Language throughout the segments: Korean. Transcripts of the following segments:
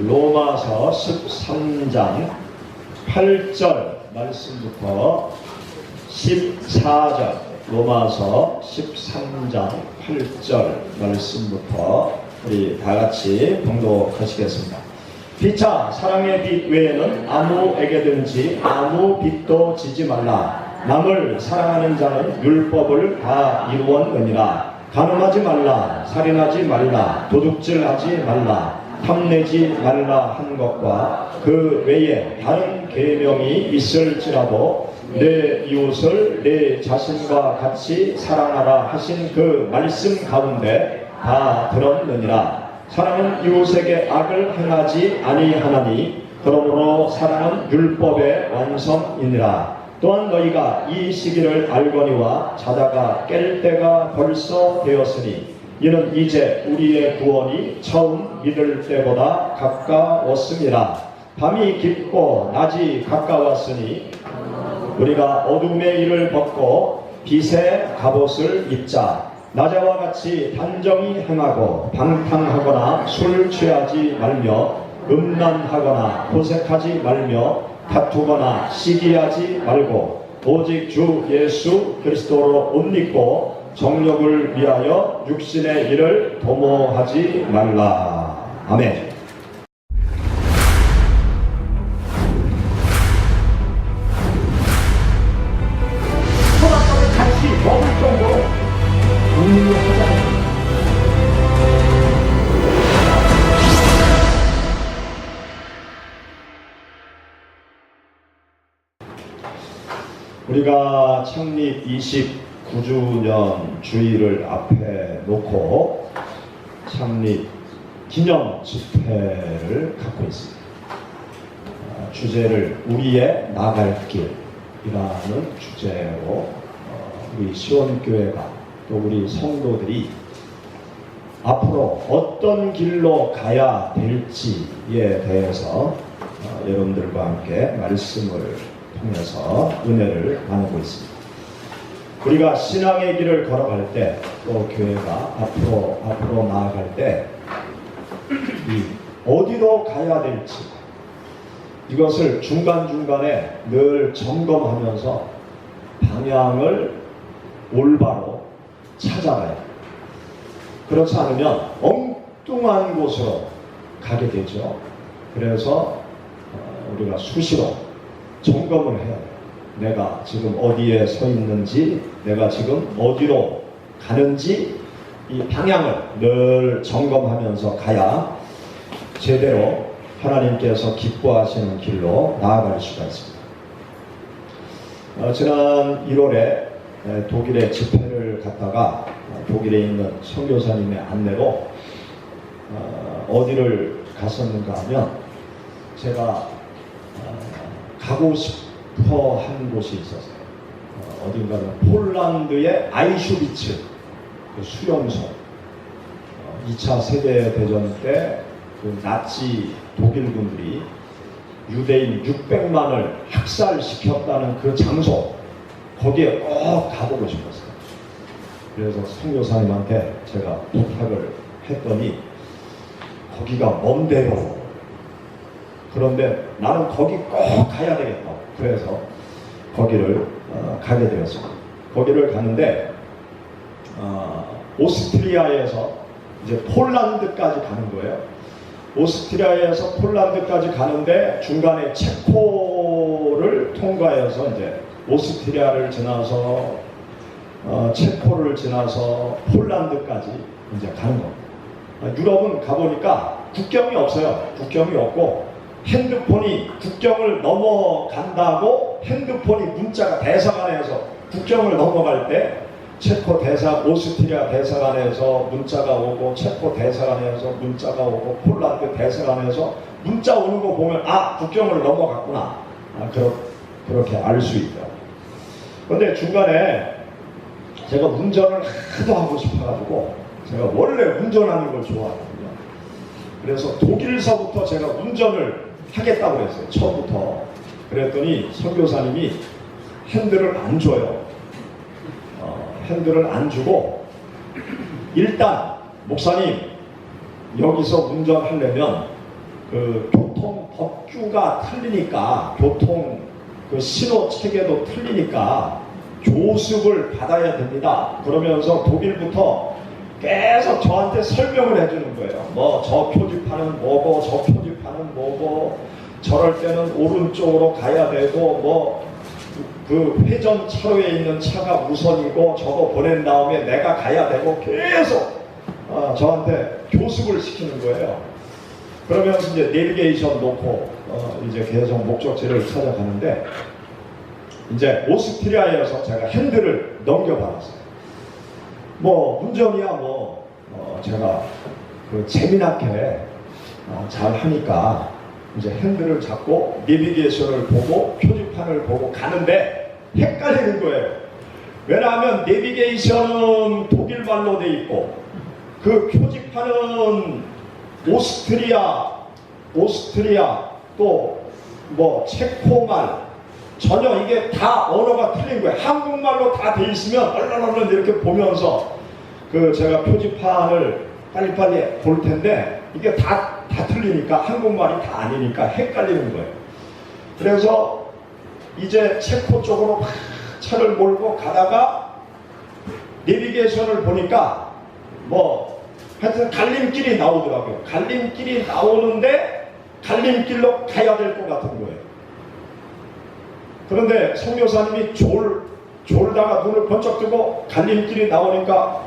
로마서 13장 8절 말씀부터 14절, 로마서 13장 8절 말씀부터 우리 다같이 봉독하시겠습니다. 피차 사랑의 빛 외에는 아무에게든지 아무 빚도 지지 말라. 남을 사랑하는 자는 율법을 다 이루었느니라. 간음하지 말라, 살인하지 말라, 도둑질하지 말라, 탐내지 말라 한 것과 그 외에 다른 계명이 있을지라도 내 이웃을 내 자신과 같이 사랑하라 하신 그 말씀 가운데 다 들었느니라. 사랑은 이웃에게 악을 행하지 아니하나니 그러므로 사랑은 율법의 완성이니라. 또한 너희가 이 시기를 알거니와 자다가 깰 때가 벌써 되었으니 이는 이제 우리의 구원이 처음 믿을 때보다 가까웠음이라. 밤이 깊고 낮이 가까웠으니 우리가 어둠의 일을 벗고 빛의 갑옷을 입자. 낮에와 같이 단정히 행하고 방탕하거나 술 취하지 말며 음란하거나 호색하지 말며 다투거나 시기하지 말고 오직 주 예수 그리스도로 옷 입고 정욕을 위하여 육신의 일을 도모하지 말라. 아멘. 소각성을 같이 먹을 정도로 운동하자. 우리가 창립 29주년 주일을 앞에 놓고 창립 기념 집회를 갖고 있습니다. 주제를 우리의 나갈 길이라는 주제로 우리 시원교회가 또 우리 성도들이 앞으로 어떤 길로 가야 될지에 대해서 여러분들과 함께 말씀을 통해서 은혜를 나누고 있습니다. 우리가 신앙의 길을 걸어갈 때, 또 교회가 앞으로 나아갈 때 어디로 가야 될지 이것을 중간중간에 늘 점검하면서 방향을 올바로 찾아가야 합니다. 그렇지 않으면 엉뚱한 곳으로 가게 되죠. 그래서 우리가 수시로 점검을 해야 돼요. 내가 지금 어디에 서 있는지, 내가 지금 어디로 가는지 이 방향을 늘 점검하면서 가야 제대로 하나님께서 기뻐하시는 길로 나아갈 수가 있습니다. 지난 1월에 독일에 집회를 갔다가 독일에 있는 선교사님의 안내로 어디를 갔었는가 하면 제가 가고 싶어 한 곳이 있었어요. 어딘가는 폴란드의 아이슈비츠 그 수용소. 2차 세계대전 때 그 나치 독일군들이 유대인 600만을 학살시켰다는 그 장소, 거기에 꼭 가보고 싶었어요. 그래서 선교사님한테 제가 부탁을 했더니 거기가 먼데요. 그런데 나는 거기 꼭 가야 되겠다. 그래서 거기를 가게 되었습니다. 거기를 가는데 오스트리아에서 이제 폴란드까지 가는 거예요. 오스트리아에서 폴란드까지 가는데 중간에 체코를 통과해서 이제 오스트리아를 지나서 체코를 지나서 폴란드까지 이제 가는 겁니다. 유럽은 가보니까 국경이 없어요. 국경이 없고 핸드폰이 국경을 넘어간다고 핸드폰이 문자가 대사관에서 국경을 넘어갈 때 체코 오스트리아 대사관에서 문자가 오고 체코 대사관에서 문자가 오고 폴란드 대사관에서 문자 오는 거 보면 국경을 넘어갔구나. 그렇게 알 수 있더라고요. 그런데 중간에 제가 운전을 하도 하고 싶어가지고 제가 원래 운전하는 걸 좋아하거든요. 그래서 독일서부터 제가 운전을 하겠다고 했어요. 처음부터. 그랬더니 선교사님이 핸들을 안 줘요. 핸들을 안 주고 일단 목사님 여기서 운전하려면 그 교통 법규가 틀리니까, 교통 그 신호 체계도 틀리니까 조습을 받아야 됩니다. 그러면서 독일부터 계속 저한테 설명을 해주는 거예요. 뭐 저 표지판은 뭐고, 저 표지판은 뭐고, 저럴 때는 오른쪽으로 가야 되고, 뭐 그 회전 차로에 있는 차가 우선이고, 저거 보낸 다음에 내가 가야 되고, 계속 저한테 교습을 시키는 거예요. 그러면서 이제 내비게이션 놓고 이제 계속 목적지를 찾아가는데, 이제 오스트리아에서 제가 핸들을 넘겨받았어요. 뭐 운전이야 뭐 제가 그 재미나게 잘 하니까 이제 핸들을 잡고 내비게이션을 보고 표지판을 보고 가는데 헷갈리는 거예요. 왜냐하면 내비게이션은 독일말로 돼 있고 그 표지판은 오스트리아 또 뭐 체코말, 전혀 이게 다 언어가 틀린 거예요. 한국말로 다 돼 있으면 얼른 이렇게 보면서 그 제가 표지판을 빨리빨리 볼 텐데 이게 다 틀리니까, 한국말이 다 아니니까 헷갈리는 거예요. 그래서 이제 체코 쪽으로 막 차를 몰고 가다가 내비게이션을 보니까 뭐 하여튼 갈림길이 나오더라고요. 갈림길이 나오는데 갈림길로 가야 될 것 같은 거예요. 그런데 성교사님이 졸다가 눈을 번쩍 뜨고 갈림길이 나오니까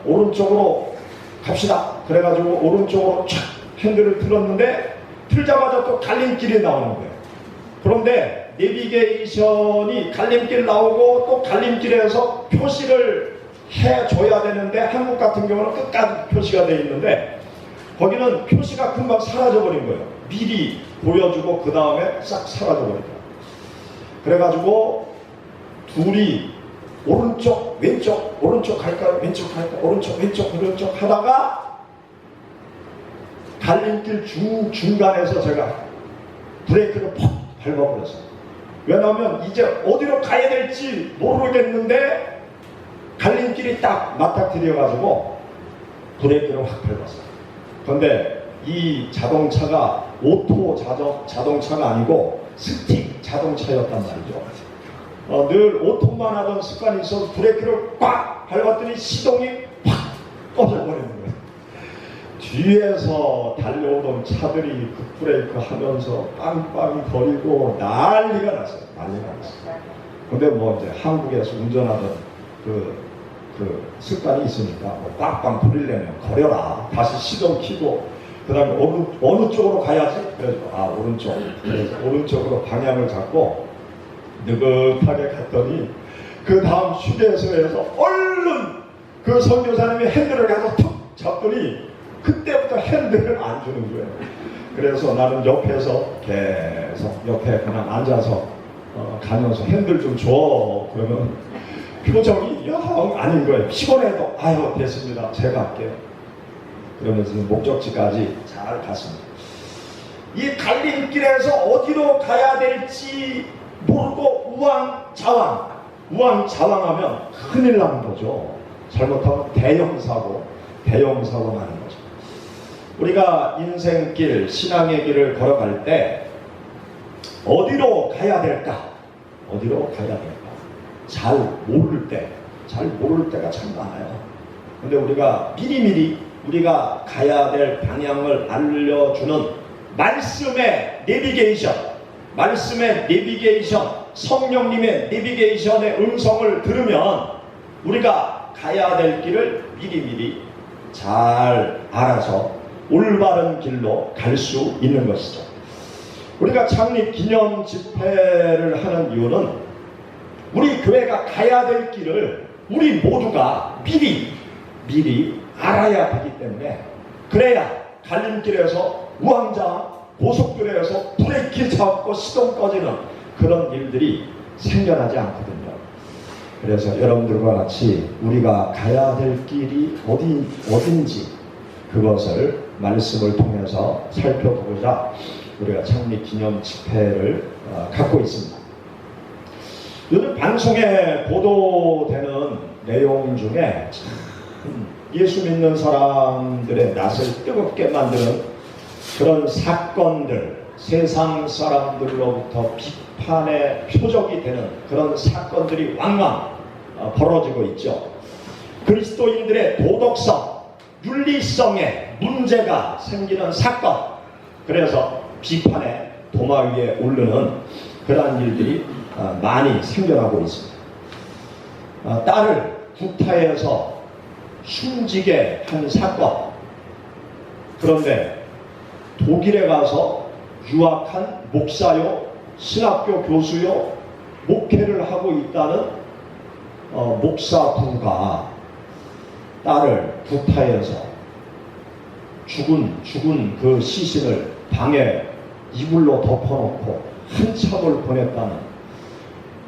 오른쪽으로 갑시다. 그래가지고 오른쪽으로 촥 핸들을 틀었는데 틀자마자 또 갈림길이 나오는 거예요. 그런데 내비게이션이 갈림길 나오고 또 갈림길에서 표시를 해줘야 되는데, 한국 같은 경우는 끝까지 표시가 되어 있는데 거기는 표시가 금방 사라져버린 거예요. 미리 보여주고 그 다음에 싹 사라져버린 거예요. 그래가지고 둘이 오른쪽 왼쪽 오른쪽 갈까 왼쪽 갈까 오른쪽 왼쪽 하다가 갈림길 중간에서 제가 브레이크를 퍽 밟아버렸어요. 왜냐하면 이제 어디로 가야 될지 모르겠는데 갈림길이 딱 맞닥뜨려가지고 브레이크를 확 밟았어요. 그런데 이 자동차가 오토 자동차가 아니고 스틱 자동차였단 말이죠. 늘 오토만 하던 습관이 있어서 브레이크를 꽉 밟았더니 시동이 팍 꺼져버리는 거예요. 뒤에서 달려오던 차들이 급브레이크 하면서 빵빵 거리고 난리가 났어요. 근데 뭐 이제 한국에서 운전하던 그 습관이 있으니까 뭐 빵빵 부리려면 거려라. 다시 시동 켜고 그 다음에 어느 쪽으로 가야지? 그래서 오른쪽. 그래서 오른쪽으로 방향을 잡고 느긋하게 갔더니 그 다음 휴게소에서 얼른 그 선교사님이 핸들을 가서 툭 잡더니 그때부터 핸들을 안 주는 거예요. 그래서 나는 옆에서 계속 옆에 그냥 앉아서 가면서 핸들 좀 줘. 그러면 표정이 영 아닌 거예요. 피곤해도 아유 됐습니다. 제가 할게요. 그러면서 목적지까지 잘 갔습니다. 이 갈림길에서 어디로 가야 될지 모르고 우왕좌왕하면 큰일 나는 거죠. 잘못하면 대형 사고 나는 거죠. 우리가 인생길, 신앙의 길을 걸어갈 때 어디로 가야 될까? 잘 모를 때가 참 많아요. 근데 우리가 미리미리 우리가 가야 될 방향을 알려주는 말씀의 내비게이션, 성령님의 내비게이션의 음성을 들으면 우리가 가야 될 길을 미리미리 잘 알아서 올바른 길로 갈 수 있는 것이죠. 우리가 창립 기념 집회를 하는 이유는 우리 교회가 가야 될 길을 우리 모두가 미리 알아야 되기 때문에, 그래야 갈림길에서 우왕좌왕, 고속도로에서 브레이크 잡고 시동 꺼지는 그런 일들이 생겨나지 않거든요. 그래서 여러분들과 같이 우리가 가야 될 길이 어딘지 그것을 말씀을 통해서 살펴보고자 우리가 창립 기념 집회를 갖고 있습니다. 요즘 방송에 보도되는 내용 중에 참 예수 믿는 사람들의 낯을 뜨겁게 만드는 그런 사건들, 세상 사람들로부터 비판의 표적이 되는 그런 사건들이 왕왕 벌어지고 있죠. 그리스도인들의 도덕성, 윤리성에 문제가 생기는 사건, 그래서 비판의 도마 위에 오르는 그러한 일들이 많이 생겨나고 있습니다. 딸을 구타해서 숨지게 한 사건. 그런데 독일에 가서 유학한 목사요, 신학교 교수요, 목회를 하고 있다는 목사부가 딸을 구타해서 죽은 그 시신을 방에 이불로 덮어놓고 한참을 보냈다는,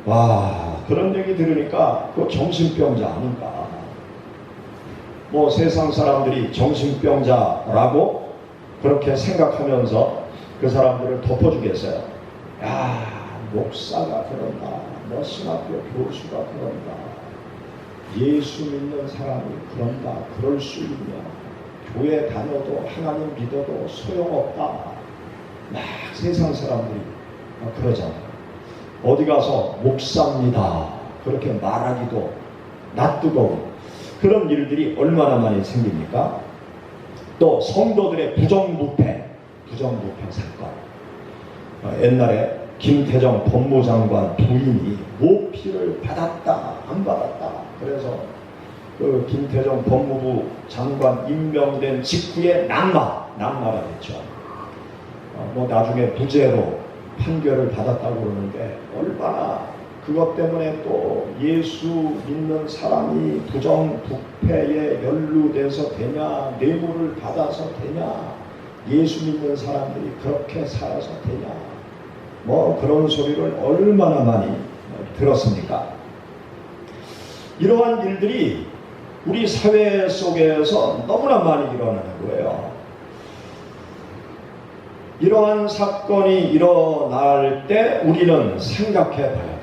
와, 그런 얘기 들으니까 그 정신병자 아닌가. 뭐 세상 사람들이 정신병자라고 그렇게 생각하면서 그 사람들을 덮어주겠어요. 야, 목사가 그런다, 뭐 신학교 교수가 그런다, 예수 믿는 사람이 그런다, 그럴 수 있냐, 교회 다녀도 하나님 믿어도 소용없다, 막 세상 사람들이 그러잖아요. 어디 가서 목사입니다 그렇게 말하기도 낯뜨거운 그런 일들이 얼마나 많이 생깁니까? 또 성도들의 부정부패 사건. 옛날에 김태정 법무장관 부인이 모피를 받았다 안 받았다, 그래서 그 김태정 법무부 장관 임명된 직후에 낙마를 했죠. 뭐 나중에 무죄로 판결을 받았다고 그러는데, 얼마나 그것 때문에 또 예수 믿는 사람이 부정부패에 연루돼서 되냐, 뇌물을 받아서 되냐, 예수 믿는 사람들이 그렇게 살아서 되냐, 뭐 그런 소리를 얼마나 많이 들었습니까? 이러한 일들이 우리 사회 속에서 너무나 많이 일어나는 거예요. 이러한 사건이 일어날 때 우리는 생각해 봐야 돼요.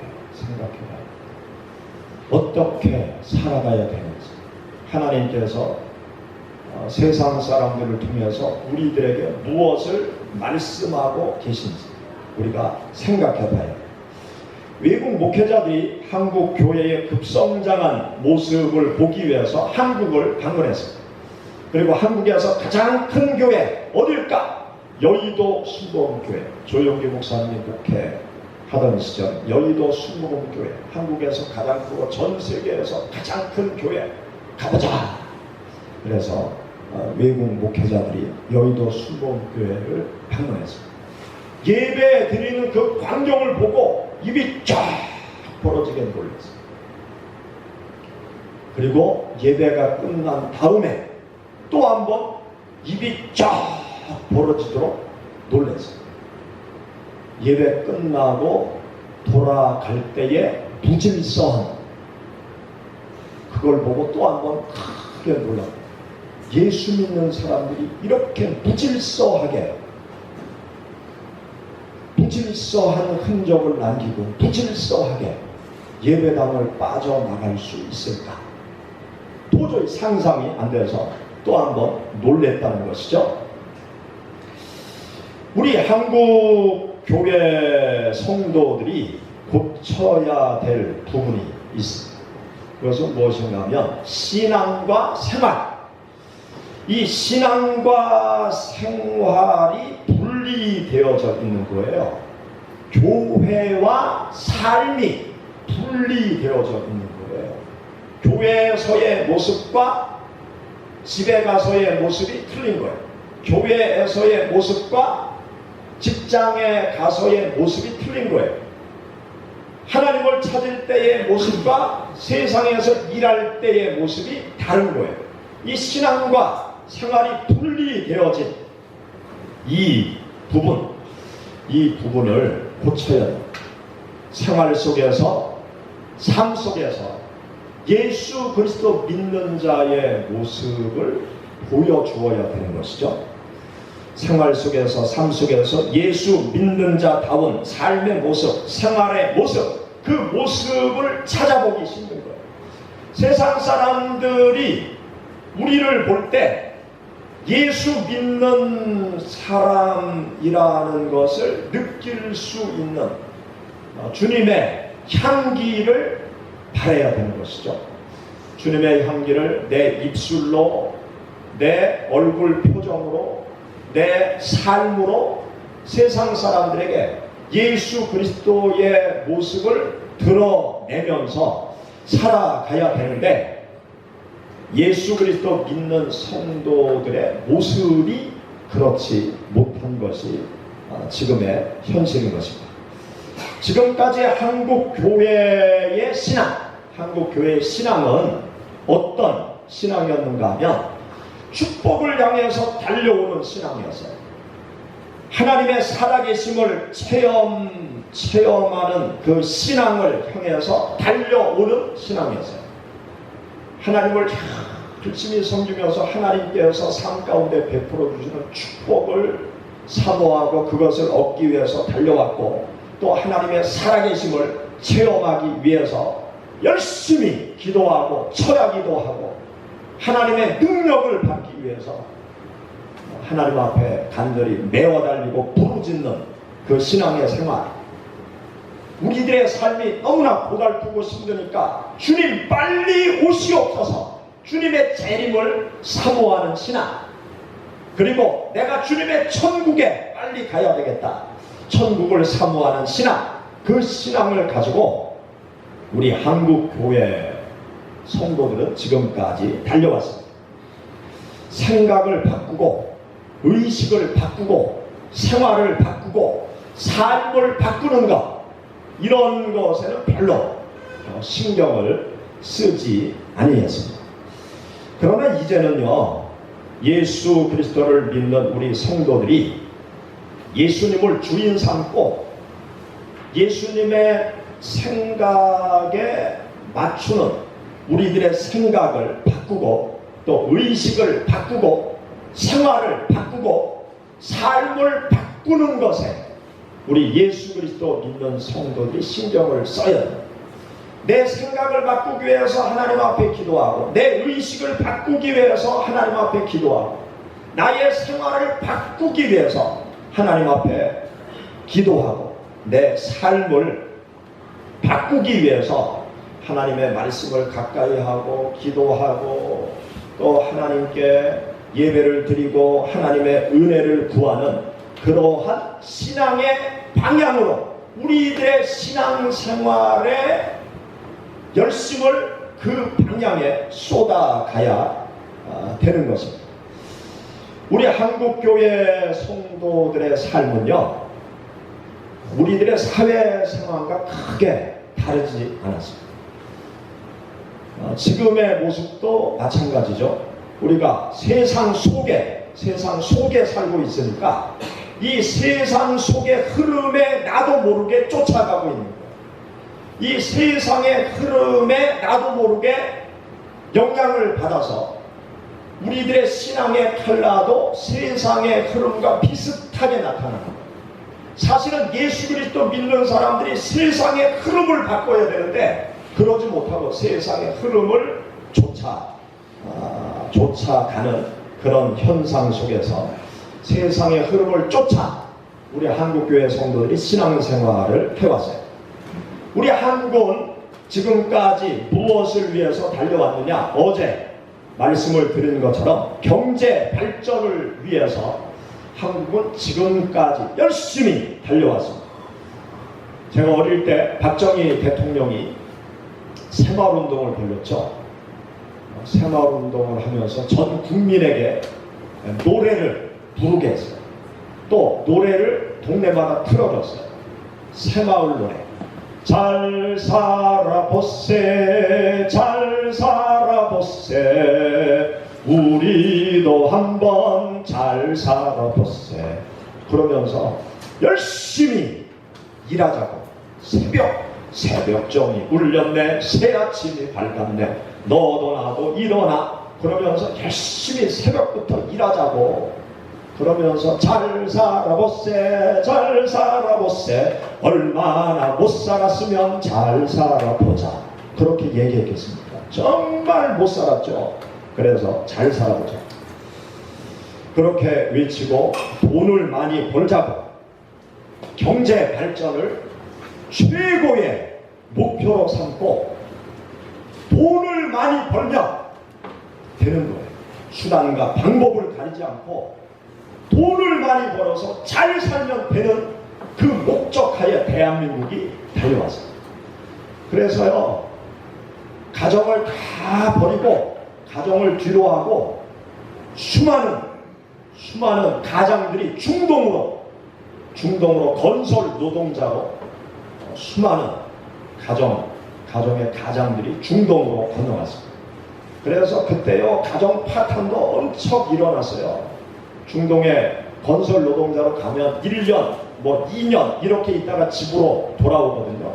어떻게 살아가야 되는지. 하나님께서 세상 사람들을 통해서 우리들에게 무엇을 말씀하고 계신지 우리가 생각해 봐야 돼요. 외국 목회자들이 한국 교회의 급성장한 모습을 보기 위해서 한국을 방문했습니다. 그리고 한국에서 가장 큰 교회 어딜까? 여의도 순복음교회. 조용기 목사님이 목회하던 시절 여의도 순복음교회, 한국에서 가장 크고 전 세계에서 가장 큰 교회 가보자. 그래서 외국 목회자들이 여의도 순복음교회를 방문했습니다. 예배 드리는 그 광경을 보고 입이 쫙 벌어지게 놀랐어요. 그리고 예배가 끝난 다음에 또 한 번 입이 쫙 벌어지도록 놀랐어요. 예배 끝나고 돌아갈 때의 부질서함, 그걸 보고 또 한 번 크게 놀랐어요. 예수 믿는 사람들이 이렇게 무질서한 흔적을 남기고 무질서하게 예배당을 빠져나갈 수 있을까? 도저히 상상이 안 돼서 또 한 번 놀랬다는 것이죠. 우리 한국 교회 성도들이 고쳐야 될 부분이 있습니다. 그것은 무엇인가 하면 신앙과 생활. 이 신앙과 생활이 분리되어져 있는 거예요. 교회와 삶이 분리되어져 있는 거예요. 교회에서의 모습과 집에 가서의 모습이 틀린 거예요. 교회에서의 모습과 직장에 가서의 모습이 틀린 거예요. 하나님을 찾을 때의 모습과 세상에서 일할 때의 모습이 다른 거예요. 이 신앙과 생활이 분리되어진 이 부분을 고쳐야 돼요. 생활 속에서, 삶 속에서 예수 그리스도 믿는 자의 모습을 보여주어야 되는 것이죠. 생활 속에서, 삶 속에서 예수 믿는 자다운 삶의 모습, 생활의 모습, 그 모습을 찾아보기 힘든 거예요. 세상 사람들이 우리를 볼 때 예수 믿는 사람이라는 것을 느낄 수 있는 주님의 향기를 바라야 되는 것이죠. 주님의 향기를 내 입술로, 내 얼굴 표정으로, 내 삶으로 세상 사람들에게 예수 그리스도의 모습을 드러내면서 살아가야 되는데, 예수 그리스도 믿는 성도들의 모습이 그렇지 못한 것이 지금의 현실인 것입니다. 지금까지 한국 교회의 신앙은 어떤 신앙이었는가 하면 축복을 향해서 달려오는 신앙이었어요. 하나님의 살아계심을 체험하는 그 신앙을 향해서 달려오는 신앙이었어요. 하나님을 열심히 섬기면서 하나님께서 삶 가운데 베풀어 주시는 축복을 사모하고 그것을 얻기 위해서 달려왔고, 또 하나님의 살아계심을 체험하기 위해서 열심히 기도하고 철야기도 하고 하나님의 능력을 받기 위해서 하나님 앞에 간절히 매어 달리고 부르짖는 그 신앙의 생활. 우리들의 삶이 너무나 고달프고 힘드니까 주님 빨리 오시옵소서, 주님의 재림을 사모하는 신앙. 그리고 내가 주님의 천국에 빨리 가야 되겠다, 천국을 사모하는 신앙. 그 신앙을 가지고 우리 한국 교회 성도들은 지금까지 달려왔습니다. 생각을 바꾸고 의식을 바꾸고 생활을 바꾸고 삶을 바꾸는 것, 이런 것에는 별로 신경을 쓰지 아니했습니다. 그러나 이제는요, 예수 그리스도를 믿는 우리 성도들이 예수님을 주인 삼고 예수님의 생각에 맞추는 우리들의 생각을 바꾸고 또 의식을 바꾸고 생활을 바꾸고 삶을 바꾸는 것에 우리 예수 그리스도 믿는 성도들이 신경을 써야 돼요. 내 생각을 바꾸기 위해서 하나님 앞에 기도하고, 내 의식을 바꾸기 위해서 하나님 앞에 기도하고, 나의 생활을 바꾸기 위해서 하나님 앞에 기도하고, 내 삶을 바꾸기 위해서 하나님의 말씀을 가까이 하고 기도하고 또 하나님께 예배를 드리고 하나님의 은혜를 구하는 그러한 신앙의 방향으로 우리들의 신앙생활의 열심을 그 방향에 쏟아가야 되는 것입니다. 우리 한국교회 성도들의 삶은요, 우리들의 사회생활과 크게 다르지 않았습니다. 지금의 모습도 마찬가지죠. 우리가 세상 속에 살고 있으니까 이 세상 속의 흐름에 나도 모르게 쫓아가고 있는 거예요. 이 세상의 흐름에 나도 모르게 영향을 받아서 우리들의 신앙의 칼라도 세상의 흐름과 비슷하게 나타납니다. 사실은 예수 그리스도 믿는 사람들이 세상의 흐름을 바꿔야 되는데 그러지 못하고 세상의 흐름을 쫓아가는 그런 현상 속에서 세상의 흐름을 쫓아 우리 한국교회 성도들이 신앙생활을 해왔어요. 우리 한국은 지금까지 무엇을 위해서 달려왔느냐? 어제 말씀을 드린 것처럼 경제 발전을 위해서 한국은 지금까지 열심히 달려왔습니다. 제가 어릴 때 박정희 대통령이 새마을운동을 벌였죠. 새마을운동을 하면서 전 국민에게 노래를 부르게 했어요. 또 노래를 동네마다 틀어줬어요. 새마을 노래. 잘 살아보세, 잘 살아보세, 우리도 한번 잘 살아보세. 그러면서 열심히 일하자고. 새벽정이 울렸네, 새아침이 밝았네, 너도 나도 일어나. 그러면서 열심히 새벽부터 일하자고. 그러면서 잘 살아보세, 잘 살아보세, 얼마나 못 살았으면 잘 살아보자. 그렇게 얘기했겠습니까? 정말 못 살았죠. 그래서 잘 살아보자. 그렇게 외치고 돈을 많이 벌자고 경제 발전을 최고의 목표로 삼고 돈을 많이 벌면 되는 거예요. 수단과 방법을 가리지 않고 돈을 많이 벌어서 잘 살면 되는 그 목적하에 대한민국이 달려왔어요. 그래서요, 가정을 다 버리고 가정을 뒤로하고 수많은 가장들이 중동으로 건설 노동자로 수많은 가정의 가장들이 중동으로 건너갔습니다. 그래서 그때요, 가정 파탄도 엄청 일어났어요. 중동에 건설 노동자로 가면 1년, 2년 이렇게 있다가 집으로 돌아오거든요.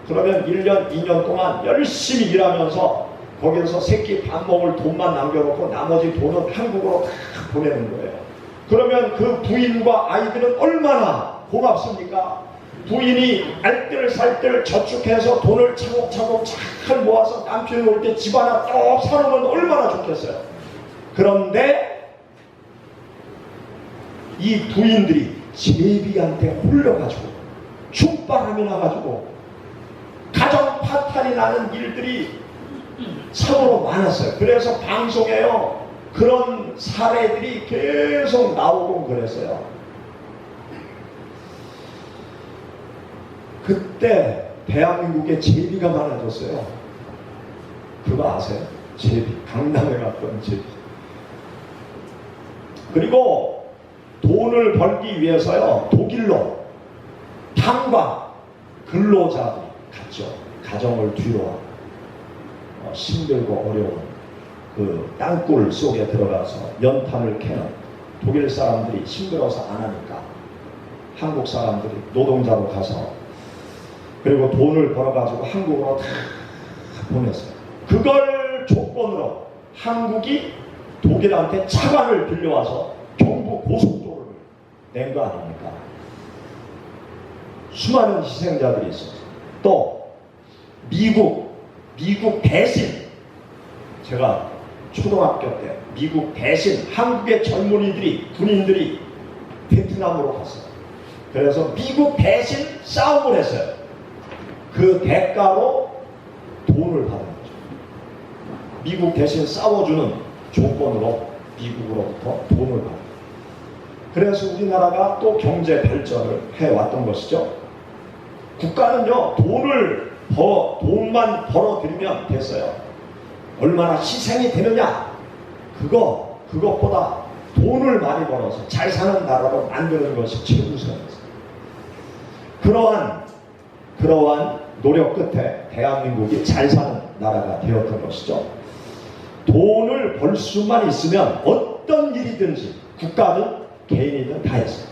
그러면 1년, 2년 동안 열심히 일하면서 거기서 새끼 밥 먹을 돈만 남겨놓고 나머지 돈은 한국으로 다 보내는 거예요. 그러면 그 부인과 아이들은 얼마나 고맙습니까? 부인이 알뜰살뜰 저축해서 돈을 차곡차곡 잘 모아서 남편이 올 때 집 하나 딱 사놓으면 얼마나 좋겠어요. 그런데 이 부인들이 제비한테 홀려가지고 춤바람이 나가지고 가정 파탄이 나는 일들이 참으로 많았어요. 그래서 방송에요, 그런 사례들이 계속 나오고 그랬어요. 그때 대한민국에 제비가 많아졌어요. 그거 아세요? 제비. 강남에 갔던 제비. 그리고 돈을 벌기 위해서요, 독일로 탄광 근로자들이 갔죠. 가정을 뒤로하고 힘들고 어려운 그 땅굴 속에 들어가서 연탄을 캐는 독일 사람들이 힘들어서 안 하니까 한국 사람들이 노동자로 가서 그리고 돈을 벌어가지고 한국으로 다 보냈어요. 그걸 조건으로 한국이 독일한테 차관을 빌려와서 경부 고속도로를 낸 거 아닙니까? 수많은 희생자들이 있었어요. 또 미국 대신, 제가 초등학교 때 미국 대신 한국의 젊은이들이, 군인들이 베트남으로 갔어요. 그래서 미국 대신 싸움을 했어요. 그 대가로 돈을 받은 거죠. 미국 대신 싸워주는 조건으로 미국으로부터 돈을 받은 거예요. 그래서 우리나라가 또 경제 발전을 해왔던 것이죠. 국가는요, 돈만 벌어들이면 됐어요. 얼마나 희생이 되느냐, 그것보다 돈을 많이 벌어서 잘 사는 나라로 만드는 것이 최우선이었어요. 그러한 노력 끝에 대한민국이 잘 사는 나라가 되었던 것이죠. 돈을 벌 수만 있으면 어떤 일이든지 국가든 개인이든 다 했어요.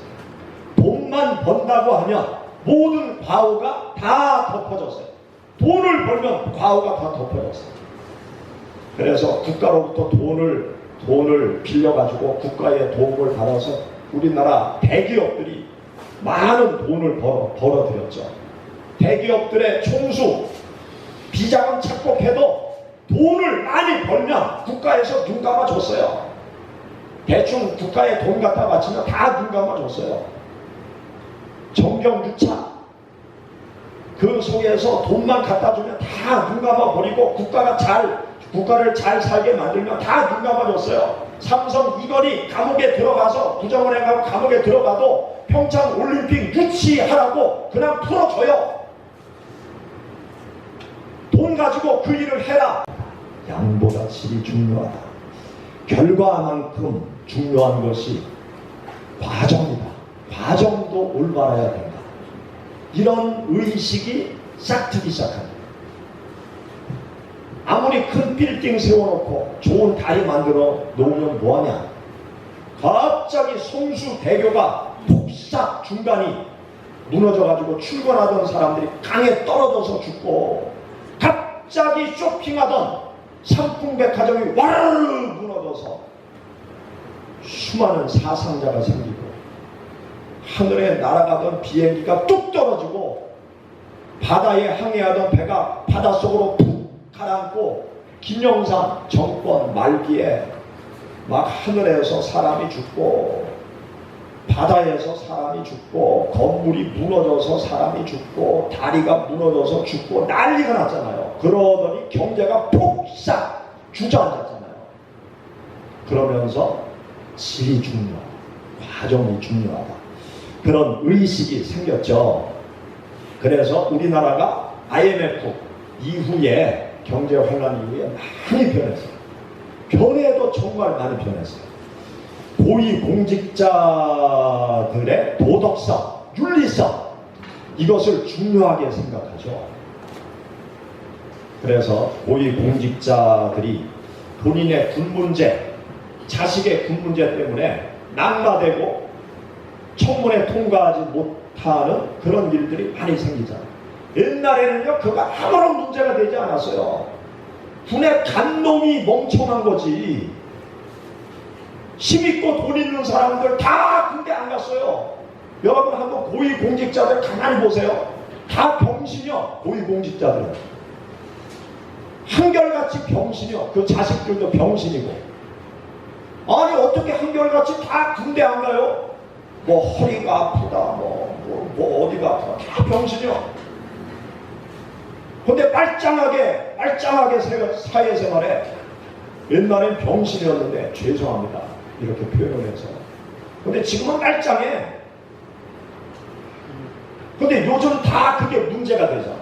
돈만 번다고 하면 모든 과오가 다 덮어졌어요. 돈을 벌면 과오가 다 덮어졌어요. 그래서 국가로부터 돈을 빌려가지고 국가의 도움을 받아서 우리나라 대기업들이 많은 돈을 벌어들였죠. 대기업들의 총수, 비자금 착복해도 돈을 많이 벌면 국가에서 눈 감아줬어요. 대충 국가에 돈 갖다 바치면 다 눈 감아줬어요. 정경유착, 그 속에서 돈만 갖다 주면 다 눈 감아버리고 국가를 잘 살게 만들면 다 눈 감아줬어요. 삼성 이건희 감옥에 들어가서 부정을 해가고 감옥에 들어가도 평창 올림픽 유치하라고 그냥 풀어줘요. 돈 가지고 그 일을 해라. 양보다 질이 중요하다. 결과만큼 중요한 것이 과정이다. 과정도 올바라야 된다. 이런 의식이 싹트기 시작합니다. 아무리 큰 빌딩 세워놓고 좋은 다리 만들어 놓으면 뭐하냐. 갑자기 성수대교가 폭삭 중간이 무너져가지고 출근하던 사람들이 강에 떨어져서 죽고, 갑자기 쇼핑하던 상품백화점이 와르르 무너져서 수많은 사상자가 생기고, 하늘에 날아가던 비행기가 뚝 떨어지고, 바다에 항해하던 배가 바닷속으로 푹 가라앉고, 김영삼 정권 말기에 막 하늘에서 사람이 죽고 바다에서 사람이 죽고 건물이 무너져서 사람이 죽고 다리가 무너져서 죽고 난리가 났잖아요. 그러더니 경제가 폭삭 주저앉았잖아요. 그러면서 질이 중요하다, 과정이 중요하다, 그런 의식이 생겼죠. 그래서 우리나라가 IMF 이후에 경제 혼란 이후에 많이 변했어요. 변해도 정말 많이 변했어요. 고위공직자들의 도덕성, 윤리성, 이것을 중요하게 생각하죠. 그래서 고위공직자들이 본인의 군 문제, 자식의 군 문제 때문에 낙마되고 청문회 통과하지 못하는 그런 일들이 많이 생기잖아요. 옛날에는요, 그거 아무런 문제가 되지 않았어요. 군의 간놈이 멍청한 거지. 힘있고 돈 있는 사람들 다 군대 안 갔어요. 여러분 한번 고위공직자들 가만히 보세요. 다 병신이요. 고위공직자들은 한결같이 병신이요. 그 자식들도 병신이고. 아니 어떻게 한결같이 다 군대 안 가요? 뭐 허리가 아프다, 뭐 어디가 아프다, 다 병신이요. 근데 말짱하게 사회생활에 옛날엔 병신이었는데 죄송합니다 이렇게 표현을 해서. 근데 지금은 말짱해. 근데 요즘 다 그게 문제가 되잖아.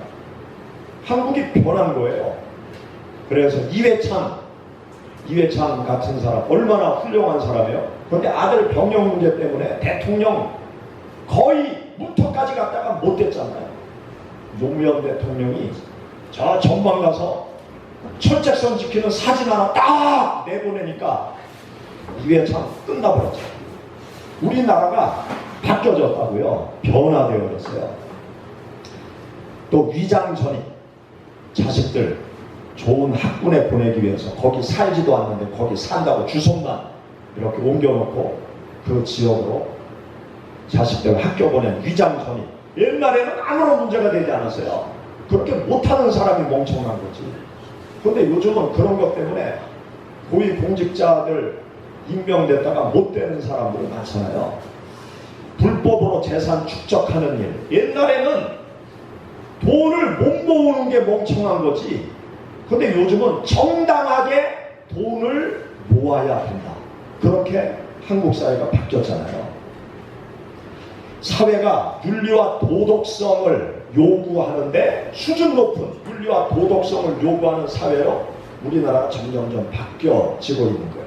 한국이 변한 거예요. 그래서 이회창 같은 사람 얼마나 훌륭한 사람이에요. 그런데 아들 병역 문제 때문에 대통령 거의 문턱까지 갔다가 못 됐잖아요. 노무현 대통령이 저 전방 가서 철책선 지키는 사진 하나 딱 내보내니까 이회창 끝나버렸죠. 우리나라가 바뀌어졌다고요. 변화되어졌어요. 또 위장전입, 자식들 좋은 학군에 보내기 위해서 거기 살지도 않는데 거기 산다고 주소만 이렇게 옮겨놓고 그 지역으로 자식들 학교 보낸 위장전입. 옛날에는 아무런 문제가 되지 않았어요. 그렇게 못하는 사람이 멍청한 거지. 그런데 요즘은 그런 것 때문에 고위공직자들 임명됐다가 못 되는 사람들이 많잖아요. 불법으로 재산 축적하는 일. 옛날에는 돈을 못 모으는 게 멍청한 거지. 근데 요즘은 정당하게 돈을 모아야 된다. 그렇게 한국 사회가 바뀌었잖아요. 사회가 윤리와 도덕성을 요구하는데 수준 높은 윤리와 도덕성을 요구하는 사회로 우리나라가 점점점 바뀌어지고 있는 거예요.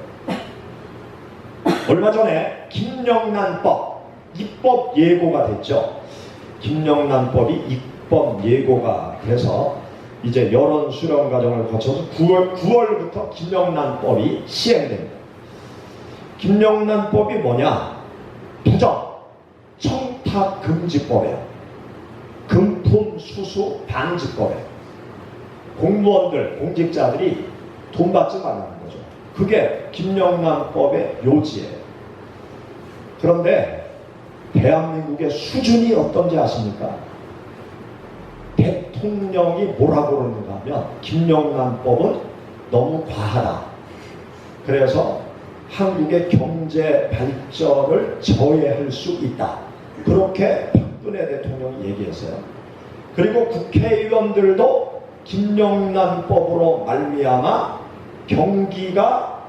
얼마 전에 김영란법 입법 예고가 됐죠. 김영란법이 입법 예고가 돼서 이제 여론 수렴 과정을 거쳐서 9월부터 김영란법이 시행됩니다. 김영란법이 뭐냐? 부정, 청탁금지법이에요. 금품 수수 방지법이에요. 공무원들, 공직자들이 돈 받지 말라는 거죠. 그게 김영란법의 요지예요. 그런데 대한민국의 수준이 어떤지 아십니까? 대통령이 뭐라고 그러는가 하면 김영란법은 너무 과하다. 그래서 한국의 경제 발전을 저해할 수 있다. 그렇게 박근혜 대통령이 얘기했어요. 그리고 국회의원들도 김영란법으로 말미암아 경기가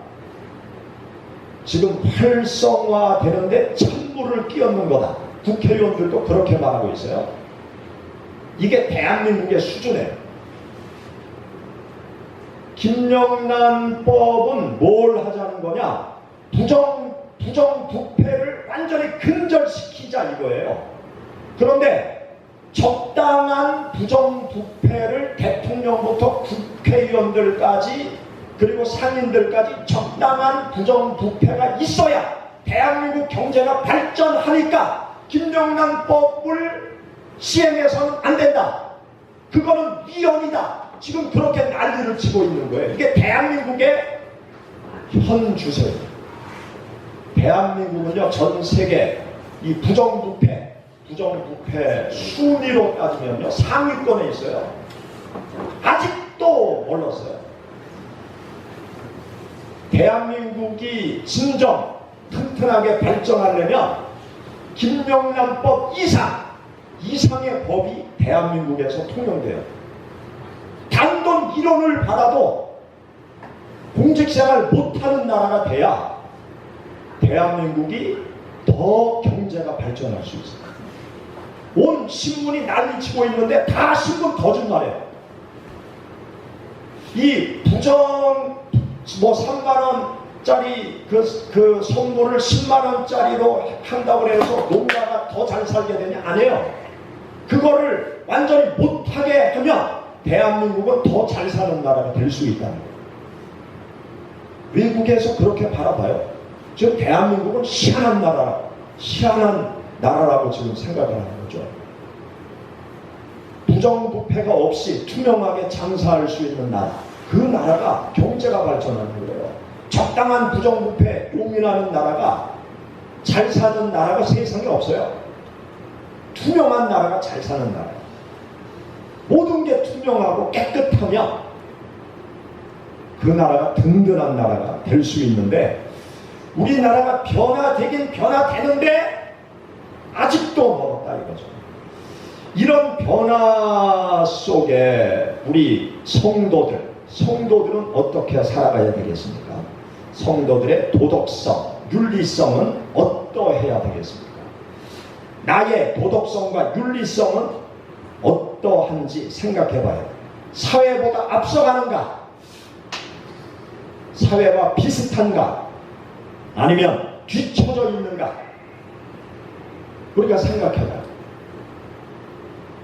지금 활성화되는데 찬물을 끼얹는 거다. 국회의원들도 그렇게 말하고 있어요. 이게 대한민국의 수준이에요. 김영란법은 뭘 하자는 거냐? 부정부패를 완전히 근절시키자 이거예요. 그런데 적당한 부정부패를 대통령부터 국회의원들까지 그리고 상인들까지 적당한 부정부패가 있어야 대한민국 경제가 발전하니까 김영란법을 시행해서는 안 된다. 그거는 위헌이다. 지금 그렇게 난리를 치고 있는 거예요. 이게 대한민국의 현 주세입니다. 대한민국은요, 전 세계 이 부정부패 순위로 따지면요, 상위권에 있어요. 아직도 몰랐어요. 대한민국이 진정 튼튼하게 발전하려면 김영란법 이상의 법이 대한민국에서 통용돼요. 단돈 1원을 받아도 공직생활 못하는 나라가 돼야 대한민국이 더 경제가 발전할 수 있어요. 온 신문이 난리치고 있는데 다 신문 거짓말이에요. 이 부정 3만원짜리 그 선물을 10만원짜리로 한다고 해서 농가가 더 잘 살게 되냐? 아니에요. 그거를 완전히 못하게 하면 대한민국은 더 잘 사는 나라가 될 수 있다는 거예요. 외국에서 그렇게 바라봐요. 지금 대한민국은 희한한 나라라고 지금 생각을 하는 거죠. 부정부패가 없이 투명하게 장사할 수 있는 나라, 그 나라가 경제가 발전하는 거예요. 적당한 부정부패 용인하는 나라가 잘 사는 나라가 세상에 없어요. 투명한 나라가 잘 사는 나라. 모든 게 투명하고 깨끗하면 그 나라가 든든한 나라가 될 수 있는데, 우리나라가 변화되긴 변화되는데 아직도 멀었다 이거죠. 이런 변화 속에 우리 성도들은 어떻게 살아가야 되겠습니까? 성도들의 도덕성, 윤리성은 어떠해야 되겠습니까? 나의 도덕성과 윤리성은 어떠한지 생각해봐요. 사회보다 앞서가는가? 사회와 비슷한가? 아니면 뒤처져 있는가? 우리가 생각해봐요.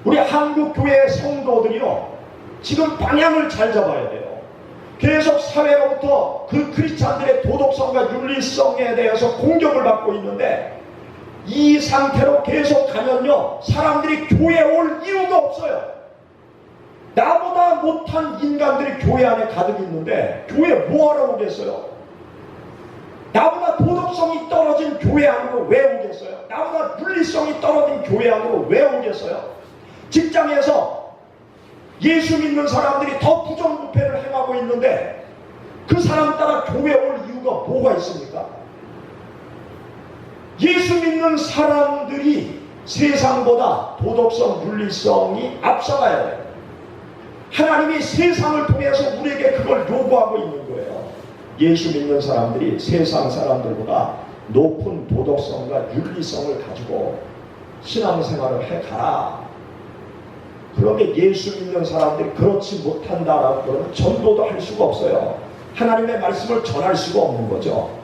우리 한국교회의 성도들이요, 지금 방향을 잘 잡아야 돼요. 계속 사회로부터 그 크리스찬들의 도덕성과 윤리성에 대해서 공격을 받고 있는데, 이 상태로 계속 가면요, 사람들이 교회에 올 이유가 없어요. 나보다 못한 인간들이 교회 안에 가득 있는데 교회에 뭐하러 오겠어요? 나보다 도덕성이 떨어진 교회 안으로 왜 오겠어요? 나보다 윤리성이 떨어진 교회 안으로 왜 오겠어요? 직장에서 예수 믿는 사람들이 더 부정부패를 행하고 있는데 그 사람 따라 교회에 올 이유가 뭐가 있습니까? 예수 믿는 사람들이 세상보다 도덕성, 윤리성이 앞서가야 돼요. 하나님이 세상을 통해서 우리에게 그걸 요구하고 있는 거예요. 예수 믿는 사람들이 세상 사람들보다 높은 도덕성과 윤리성을 가지고 신앙생활을 해가라. 그런데 예수 믿는 사람들이 그렇지 못한다라고 그러면 전도도 할 수가 없어요. 하나님의 말씀을 전할 수가 없는 거죠.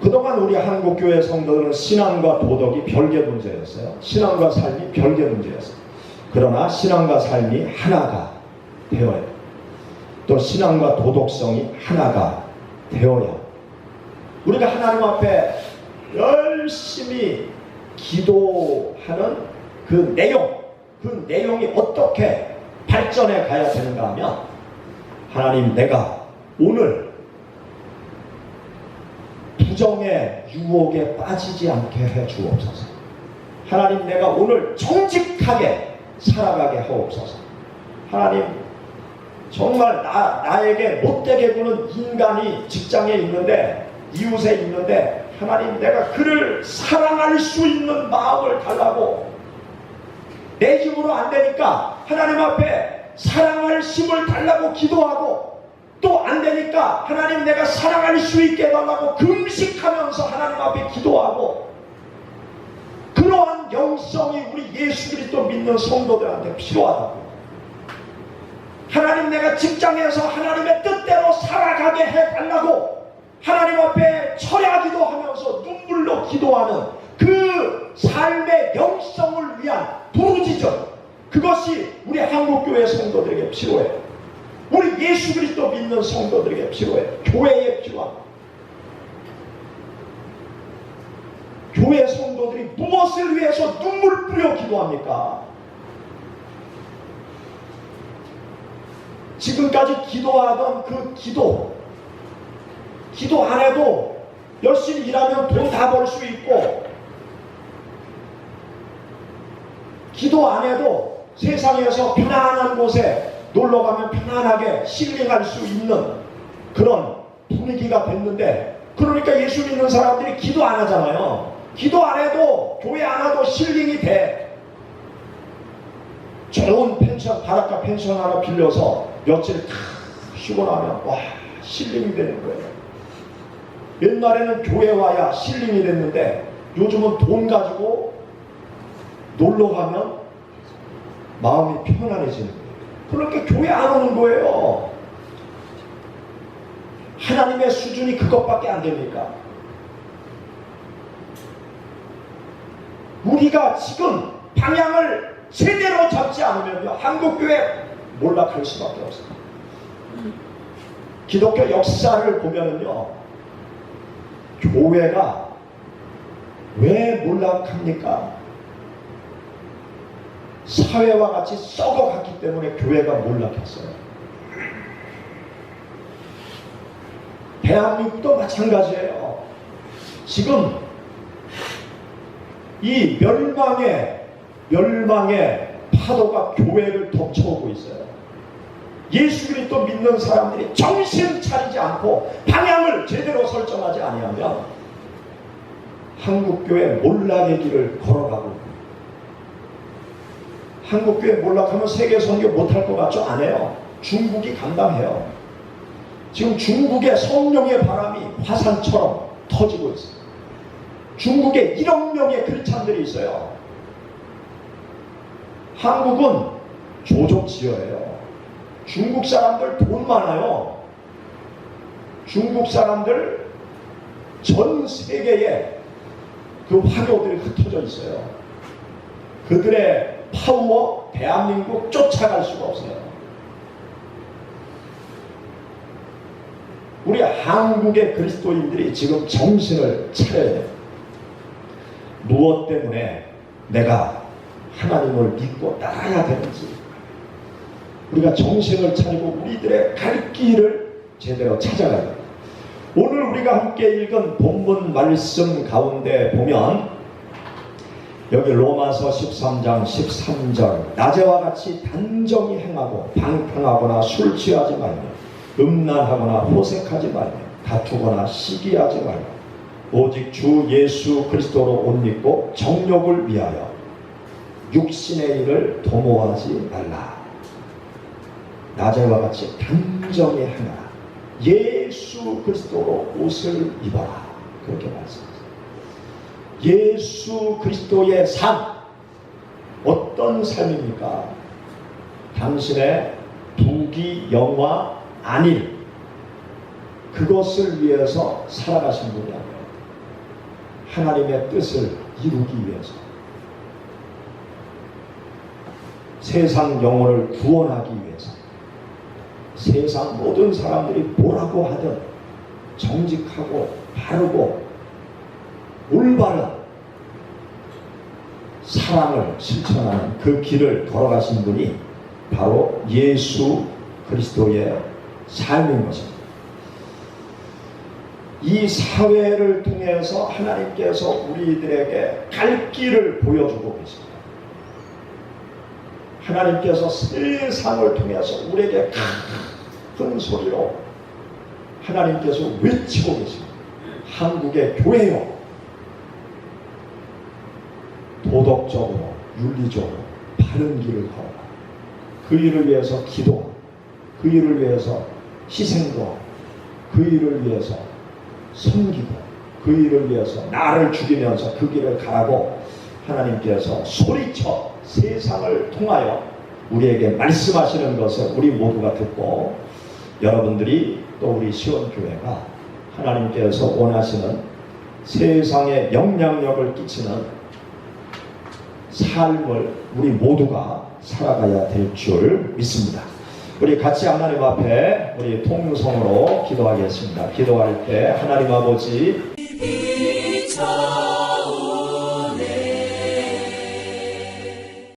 그동안 우리 한국교회 성도들은 신앙과 도덕이 별개 문제였어요. 신앙과 삶이 별개 문제였어요. 그러나 신앙과 삶이 하나가 되어야, 또 신앙과 도덕성이 하나가 되어야 우리가 하나님 앞에 열심히 기도하는 그 내용이 어떻게 발전해 가야 되는가 하면, 하나님, 내가 오늘 부정의 유혹에 빠지지 않게 해 주옵소서. 하나님, 내가 오늘 정직하게 살아가게 하옵소서. 하나님, 정말 나에게 못되게 구는 인간이 직장에 있는데, 이웃에 있는데, 하나님, 내가 그를 사랑할 수 있는 마음을 달라고, 내 힘으로 안 되니까 하나님 앞에 사랑할 힘을 달라고 기도하고, 또 안 되니까 하나님, 내가 사랑할 수 있게 해달라고 금식하면서 하나님 앞에 기도하고, 그러한 영성이 우리 예수 그리스도 믿는 성도들한테 필요하다고. 하나님, 내가 직장에서 하나님의 뜻대로 살아가게 해달라고 하나님 앞에 철야기도 하면서 눈물로 기도하는 그 삶의 영성을 위한 부르짖음, 그것이 우리 한국교회 성도들에게 필요해요. 우리 예수 그리스도 믿는 성도들에게 필요해요. 교회에 필요합니다. 교회 성도들이 무엇을 위해서 눈물 뿌려 기도합니까? 지금까지 기도하던 그 기도 안 해도 열심히 일하면 돈 다 벌 수 있고, 기도 안 해도 세상에서 편안한 곳에 놀러 가면 편안하게 힐링할 수 있는 그런 분위기가 됐는데, 그러니까 예수 믿는 사람들이 기도 안 하잖아요. 기도 안 해도, 교회 안 와도 힐링이 돼. 좋은 펜션, 바닷가 펜션 하나 빌려서 며칠 다 쉬고 나면 와, 힐링이 되는 거예요. 옛날에는 교회 와야 힐링이 됐는데 요즘은 돈 가지고 놀러 가면 마음이 편안해지는 거예요. 그렇게 교회 안 오는 거예요. 하나님의 수준이 그것밖에 안 됩니까? 우리가 지금 방향을 제대로 잡지 않으면요, 한국교회 몰락할 수밖에 없어요. 기독교 역사를 보면은요, 교회가 왜 몰락합니까? 사회와 같이 썩어갔기 때문에 교회가 몰락했어요. 대한민국도 마찬가지예요. 지금 이 멸망의 파도가 교회를 덮쳐오고 있어요. 예수 그리스도 믿는 사람들이 정신 차리지 않고 방향을 제대로 설정하지 아니하면 한국교회 몰락의 길을 걸어가고 있습니다. 한국교회 몰락하면 세계 선교 못할 것 같죠? 안 해요. 중국이 감당해요. 지금 중국의 성령의 바람이 화산처럼 터지고 있어요. 중국에 1억 명의 크리스찬들이 있어요. 한국은 조족지어예요. 중국 사람들 돈 많아요. 중국 사람들 전 세계에 그 화교들이 흩어져 있어요. 그들의 파워 대한민국 쫓아갈 수가 없어요. 우리 한국의 그리스도인들이 지금 정신을 차려야 돼요. 무엇 때문에 내가 하나님을 믿고 따라야 되는지 우리가 정신을 차리고 우리들의 갈 길을 제대로 찾아가야 돼요. 오늘 우리가 함께 읽은 본문 말씀 가운데 보면 여기 로마서 13장 13절 낮에와 같이 단정히 행하고 방탕하거나 술 취하지 말며 음란하거나 호색하지 말며 다투거나 시기하지 말며 오직 주 예수 그리스도로 옷 입고 정욕을 위하여 육신의 일을 도모하지 말라. 낮에와 같이 단정히 행하라. 예수 그리스도로 옷을 입어라. 그렇게 말씀하셨습니다. 예수 그리스도의 삶, 어떤 삶입니까? 당신의 부귀 영화 안일, 그것을 위해서 살아가신 분이 아니에요. 하나님의 뜻을 이루기 위해서, 세상 영혼을 구원하기 위해서, 세상 모든 사람들이 뭐라고 하든 정직하고 바르고 올바른 사랑을 실천하는 그 길을 걸어가신 분이 바로 예수 그리스도의 삶인 것입니다. 이 사회를 통해서 하나님께서 우리들에게 갈 길을 보여주고 계십니다. 하나님께서 세상을 통해서 우리에게 큰 소리로 하나님께서 외치고 계십니다. 한국의 교회요, 도덕적으로 윤리적으로 바른 길을 걸어라. 그 일을 위해서 기도, 그 일을 위해서 희생도, 그 일을 위해서 섬기고, 그 일을 위해서 나를 죽이면서 그 길을 가라고 하나님께서 소리쳐 세상을 통하여 우리에게 말씀하시는 것을 우리 모두가 듣고, 여러분들이 또 우리 시온교회가 하나님께서 원하시는 세상에 영향력을 끼치는 삶을 우리 모두가 살아가야 될 줄 믿습니다. 우리 같이 하나님 앞에 우리 통성으로 기도하겠습니다. 기도할 때 하나님 아버지